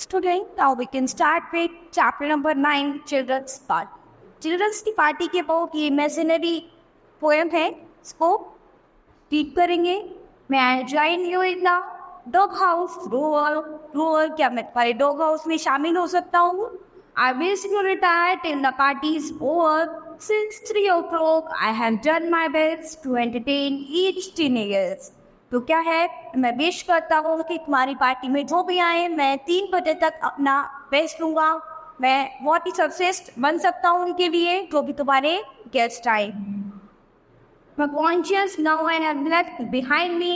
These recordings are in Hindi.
Student, now we can start with chapter number 9, Children's Party. Children's की पार्टी के बहुत ये imaginary poem है, इसको read करेंगे. May I join you in the dog house? Roar क्या मैं तुम्हारे dog house में शामिल हो सकता हूँ? I wish you retire till the party is over. Since 3 o'clock, I have done my best to entertain each teenagers. तो क्या है, मैं विश करता हूँ कि तुम्हारी पार्टी में जो भी आए, मैं 3 बजे तक अपना बेस्ट दूंगा. मैं बहुत ही सर्वश्रेष्ठ बन सकता हूँ उनके लिए जो भी तुम्हारे गेस्ट आए. My conscience now I have left behind me,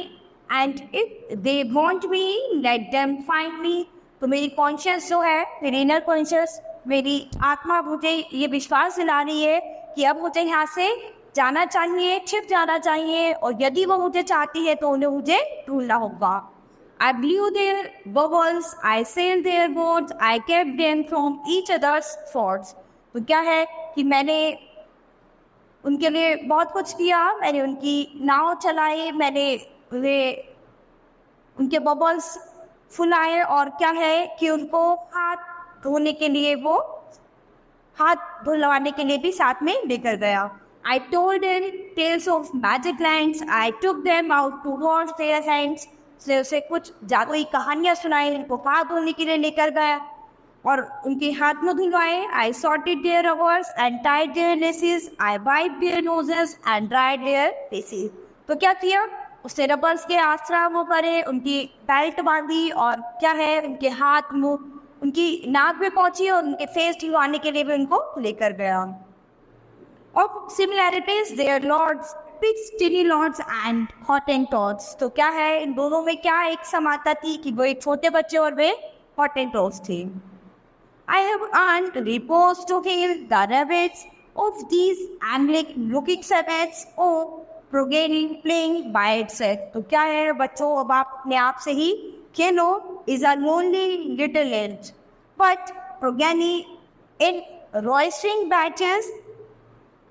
and if they want me, let them find me. तो मेरी कॉन्शियस जो है, मेरी इनर कॉन्शियस, मेरी आत्मा मुझे ये विश्वास दिला रही है कि अब मुझे यहाँ से जाना चाहिए, छिप जाना चाहिए, और यदि वो मुझे चाहती है तो उन्हें मुझे ढूंढना होगा. I blew their bubbles, I sailed their boats, I kept them from each other's thoughts. तो क्या है कि मैंने उनके लिए बहुत कुछ किया, मैंने उनकी नाव चलाई, मैंने उनके बबल्स फुलाए, और क्या है कि उनको हाथ धोने के लिए, वो हाथ धुलवाने के लिए भी साथ में लेकर गया. I told them tales of magic lands. I took them out to wash their hands. से उसे कुछ जादुई कहानियाँ सुनाई, उनको हाथ धोने के लिए लेकर गया और उनके हाथ में धुलवाए. I sorted their rivers and tied their laces. I wiped their noses and dried their faces. तो क्या किया, उससे रबर्स के आसरा वो करे, उनकी बेल्ट बांधी, और क्या है उनके हाथ मुंह उनकी नाक में पहुंची और उनके फेस धुलवाने के लिए भी उनको लेकर गया. Of similarities, their lords, big skinny lords and Hottentots. तो क्या है, इन दोनों में क्या एक समानता थी कि वो एक छोटे बच्चे और वे Hottentots थे. I have earned repose to heal the rabbits of these angelic-looking savage. Oh, Progeny playing by itself. तो क्या है बच्चों, अब आप अपने आप से ही खेलो. Is a lonely little ant, but Progeny in roistering batches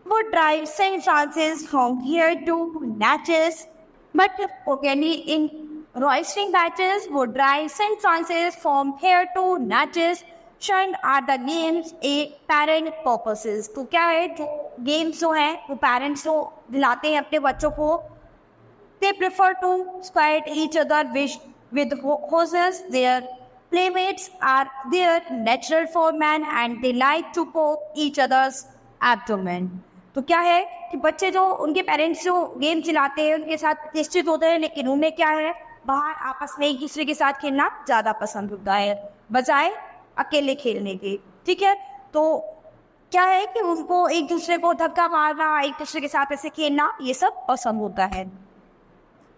would drive St. Francis from here to Natchez. But Progeny in roistering batches would drive St. Francis from here to Natchez. Shunned are the games a parent purposes. तो क्या है, जो गेम्स जो हैं वो पेरेंट्स जो दिलाते हैं अपने बच्चों को, they prefer to squirt each other with hoses. Their playmates are their natural foreman and they like to poke each other's abdomen. तो क्या है कि बच्चे जो उनके पेरेंट्स जो गेम खिलाते हैं उनके साथ प्रतिष्ठित होते हैं, लेकिन उन्हें क्या है, बाहर आपस में एक दूसरे के साथ खेलना ज़्यादा पसंद होता है बजाय अकेले खेलने के. ठीक है, तो क्या है कि उनको एक दूसरे को धक्का मारना, एक दूसरे के साथ ऐसे खेलना, ये सब पसंद होता है.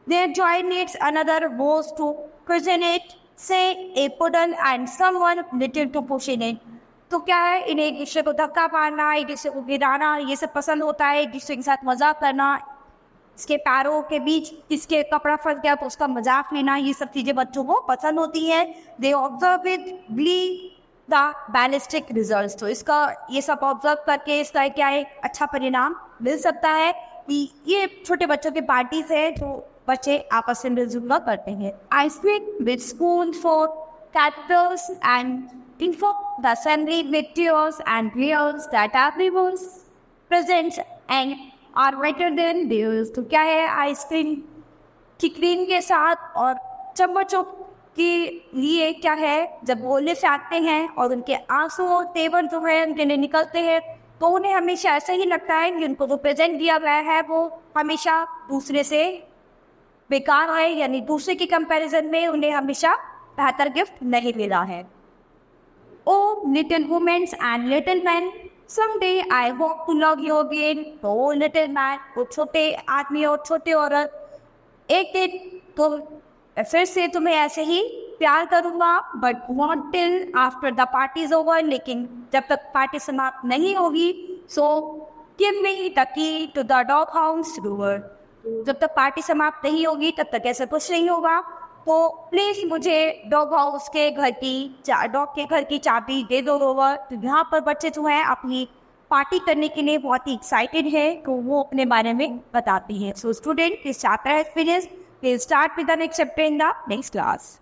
Their joy needs another voice to present it, say a puddle and someone little to push in it. तो क्या है, इन्हें एक दूसरे को धक्का मारना, एक दूसरे को गिराना, ये सब पसंद होता है. एक दूसरे के साथ मजाक करना, इसके पैरों के बीच इसके कपड़ा फंस गया तो उसका मजाक लेना, ये सब चीज़ें बच्चों को पसंद होती हैं. They observe with Glee the ballistic result. तो इसका ये सब ऑब्जर्व करके इसका क्या है, अच्छा परिणाम मिल सकता है कि ये छोटे बच्चों के पार्टीज है जो बच्चे आपस में मिलजुल करते हैं. I speak with spoon for Capitals and inform the assembly with tears and tears that everyone presents and are better than theirs. तो क्या है, आइसक्रीम की क्रीम के साथ और चम्मचों के लिए क्या है, जब वो लिफ्ट आते हैं और उनके आंसू और तेवर जो है उनके लिए निकलते हैं, तो उन्हें हमेशा ऐसा ही लगता है कि उनको जो प्रेजेंट दिया गया है वो हमेशा दूसरे से बेकार है, यानी दूसरे की कंपैरिजन में उन्हें हमेशा बेहतर गिफ्ट नहीं मिला है. Oh, little women and little men, someday I hope to love you again. Oh, little man, वो छोटे आदमी और छोटे औरत, एक दिन तो फिर से तुम्हें ऐसे ही प्यार करूँगा. But not till after the party is over. लेकिन जब तक पार्टी समाप्त नहीं होगी, so give me the key to the dog house door. जब तक पार्टी समाप्त नहीं होगी तब तक ऐसा कुछ नहीं होगा. तो प्लीज़ मुझे डॉग के घर की चाबी दे दो रोवर. तो यहाँ पर बच्चे जो हैं अपनी पार्टी करने के लिए बहुत ही एक्साइटेड है, तो वो अपने बारे में बताती हैं. So student, this chapter has finished. We'll start with the next chapter in the next class.